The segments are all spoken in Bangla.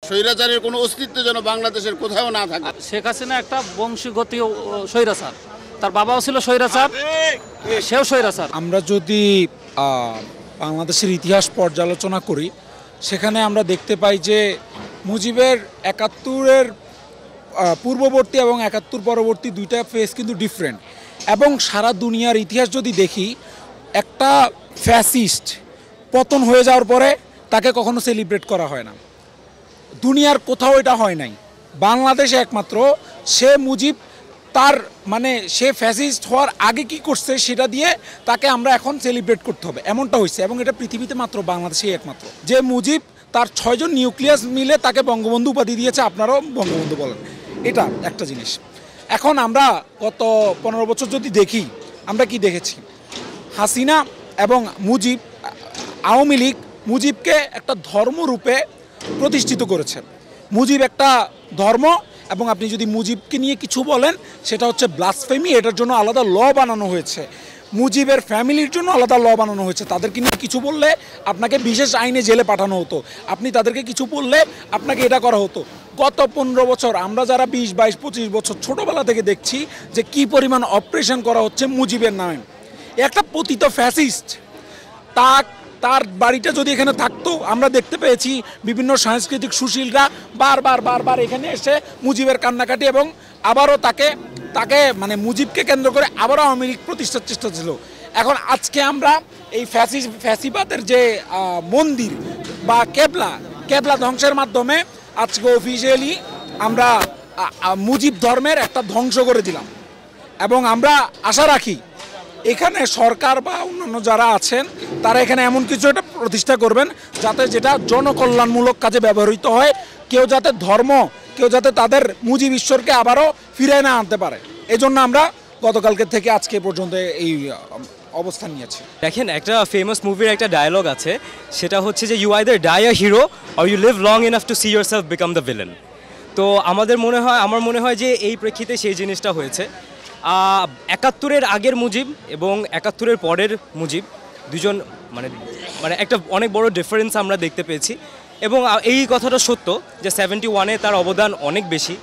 স্বৈরাচারের কোনো অস্তিত্ব যেন বাংলাদেশের কোথাও না থাকে। শেখ হাসিনা একটা বংশগত স্বৈরাচার, তার বাবাও ছিল স্বৈরাচার, সেও স্বৈরাচার। আমরা যদি বাংলাদেশের ইতিহাস পর্যালোচনা করি, সেখানে আমরা দেখতে পাই যে মুজিবের ৭১-এর পূর্ববর্তী এবং ৭১ পরবর্তী দুইটা ফেজ কিন্তু ডিফারেন্ট। এবং সারা দুনিয়ার ইতিহাস যদি দেখি, একটা ফ্যাসিস্ট পতন হয়ে যাওয়ার পরে তাকে কখনো সেলিব্রেট করা হয় না, দুনিয়ার কোথাও এটা হয় নাই, বাংলাদেশে একমাত্র। সে মুজিব তার মানে সে ফ্যাসিস্ট হওয়ার আগে কি করছে সেটা দিয়ে তাকে আমরা এখন সেলিব্রেট করতে হবে, এমনটা হয়েছে। এবং এটা পৃথিবীতে মাত্র বাংলাদেশেই একমাত্র যে মুজিব তার 6 জন নিউক্লিয়াস মিলে তাকে বঙ্গবন্ধু উপাধি দিয়েছে, আপনারাও বঙ্গবন্ধু বলেন। এটা একটা জিনিস। এখন আমরা গত 15 বছর যদি দেখি, আমরা কি দেখেছি? হাসিনা এবং মুজিব, আওয়ামী লীগ মুজিবকে একটা ধর্মরূপে প্রতিষ্ঠিত করেছে। মুজিব একটা ধর্ম, এবং আপনি যদি মুজিবকে নিয়ে কিছু বলেন সেটা হচ্ছে ব্লাসফেমি। এটার জন্য আলাদা ল বানানো হয়েছে, মুজিবের ফ্যামিলির জন্য আলাদা ল বানানো হয়েছে। তাদেরকে নিয়ে কিছু বললে আপনাকে বিশেষ আইনে জেলে পাঠানো হতো, আপনি তাদেরকে কিছু বললে আপনাকে এটা করা হতো। গত 15 বছর আমরা যারা 20, 22, 25 বছর ছোটোবেলা থেকে দেখছি যে কি পরিমাণ অপারেশন করা হচ্ছে মুজিবের নামে। একটা পতিত ফ্যাসিস্ট, তার বাড়িটা যদি এখানে থাকতো, আমরা দেখতে পেয়েছি বিভিন্ন সাংস্কৃতিক সুশীলরা বারবার এখানে এসে মুজিবের কান্নাকাটি, এবং আবারও তাকে মানে মুজিবকে কেন্দ্র করে আবারও আওয়ামী লীগ প্রতিষ্ঠার চেষ্টা ছিল। এখন আজকে আমরা এই ফ্যাসিবাদের যে মন্দির বা কেবলা ধ্বংসের মাধ্যমে আজকে অফিসিয়ালি আমরা মুজিব ধর্মের একটা ধ্বংস করে দিলাম। এবং আমরা আশা রাখি এখানে সরকার বা অন্যান্য যারা আছেন তারা এখানে এমন কিছু একটা প্রতিষ্ঠা করবেন যাতে যেটা জনকল্যাণমূলক কাজে ব্যবহৃত হয়, কেউ যাতে তাদের মুজিব ঈশ্বরকে আবারও ফিরিয়ে না আনতে পারে। এই জন্য আমরা গতকালকে থেকে আজকে পর্যন্ত এই অবস্থান নিয়েছি। দেখেন, একটা ফেমাস মুভির একটা ডায়লগ আছে, সেটা হচ্ছে যে you either die a hero or you live long enough to see yourself become the villain. তো আমার মনে হয় যে এই প্রেক্ষিতে সেই জিনিসটা হয়েছে। ৭১-এর আগের মুজিব এবং ৭১-এর পরের মুজিব দুজন মানে একটা অনেক বড় ডিফারেন্স আমরা দেখতে পেয়েছি। এবং এই কথাটা সত্য যে 71-এ তার অবদান অনেক বেশি।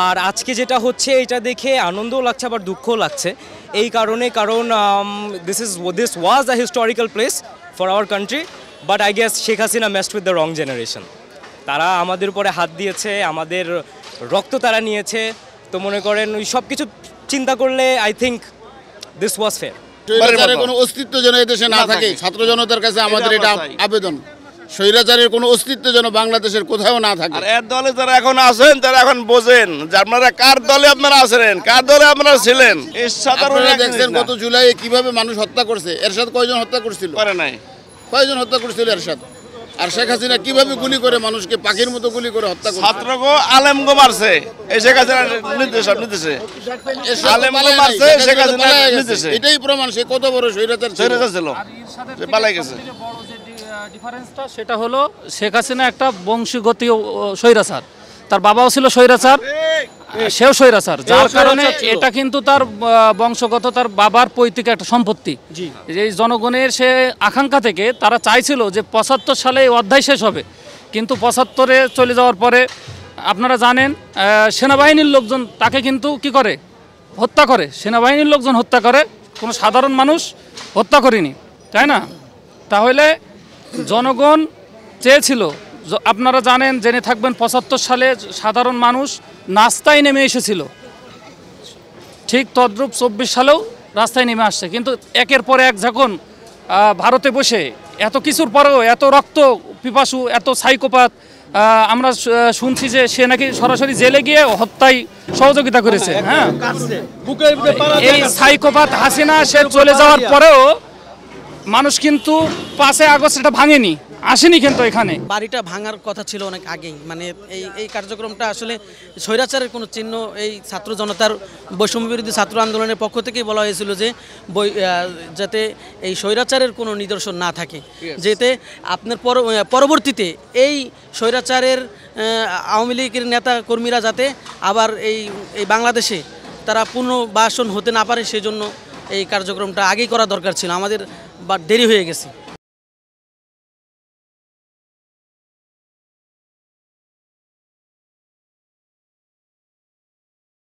আর আজকে যেটা হচ্ছে এটা দেখে আনন্দও লাগছে আবার দুঃখও লাগছে, এই কারণ this was a historical place for our country, but I guess Sheikh Hasina messed with the wrong generation. তারা আমাদের উপরে হাত দিয়েছে, আমাদের রক্ত তারা নিয়েছে। তো মনে করেন ওই সব কিছু চিন্তা করলে I think this was fair. স্বৈরাচারের কোনো অস্তিত্ব যেন এদেশে না থাকে, ছাত্র জনতার কাছে আমাদের এটা আবেদন। স্বৈরাচারের কোনো অস্তিত্ব যেন বাংলাদেশের কোথাও না থাকে। আর এর দলে যারা এখন আছেন তারা এখন বোঝেন যে আপনারা কার দলে আপনারা আছেন, কার দলে আপনারা ছিলেন। আপনারা দেখছেন গত জুলাইয়ে কিভাবে মানুষ হত্যা করছে। এরশাদ কয়জন হত্যা করছিল? কয়জন হত্যা করছিল এরশাদ? আর শেখ হাসিনা কিভাবে গুলি করে মানুষকে পাখির মতো গুলি করে হত্যা করে? ছাত্রগো আলেমগো মারছে এই শেখ হাসিনার নির্দেশে আলেমগো মারছে শেখ হাসিনার নির্দেশে। এটাই প্রমাণ সে কত বড় স্বৈরাচার ছিল। যে পালাই গেছে। ডিফারেন্সটা সেটা হলো শেখ হাসিনা একটা বংশগত স্বৈরাচার, তার বাবাও ছিল স্বৈরাচার, সেও স্বৈরাচার, যার কারণে এটা কিন্তু তার বংশগত, তার বাবার পৈতৃক একটা সম্পত্তি। এই জনগণের সে আকাঙ্ক্ষা থেকে তারা চাইছিল যে ৭৫ সালে এই অধ্যায় শেষ হবে, কিন্তু ৭৫-এ চলে যাওয়ার পরে আপনারা জানেন সেনাবাহিনীর লোকজন তাকে কিন্তু কি করে, হত্যা করে। সেনাবাহিনীর লোকজন হত্যা করে, কোনো সাধারণ মানুষ হত্যা করেনি, তাই না? তাহলে জনগণ চেয়েছিল, আপনারা জানেন, জেনে থাকবেন ৭৫ সালে সাধারণ মানুষ রাস্তায় নেমে এসেছিল, ঠিক তদ্রূপ ২৪ সালেও রাস্তায় নেমে আসছে। কিন্তু একের পর এক যখন ভারতে বসে এত কিছুর পরেও এত রক্ত পিপাসু, এত সাইকোপাত, আমরা শুনছি যে সে নাকি সরাসরি জেলে গিয়ে হত্যায় সহযোগিতা করেছে। হ্যাঁ, এই সাইকোপাত হাসিনা সে চলে যাওয়ার পরেও মানুষ কিন্তু ৫ই আগস্ট এটা ভাঙেনি, আসেনি কিন্তু এখানে। বাড়িটা ভাঙার কথা ছিল অনেক আগেই। মানে এই কার্যক্রমটা আসলে স্বৈরাচারের কোনো চিহ্ন এই ছাত্র জনতার বৈষম্য বিরোধী ছাত্র আন্দোলনের পক্ষ থেকেই বলা হয়েছিল যে যাতে এই স্বৈরাচারের কোনো নিদর্শন না থাকে, যেতে আপনার পরবর্তীতে এই স্বৈরাচারের আওয়ামী লীগের নেতা কর্মীরা যাতে আবার এই বাংলাদেশে তারা পুনর্বাসন হতে না পারে, সেজন্য এই কার্যক্রমটা আগেই করা দরকার ছিল, আমাদের দেরি হয়ে গেছে।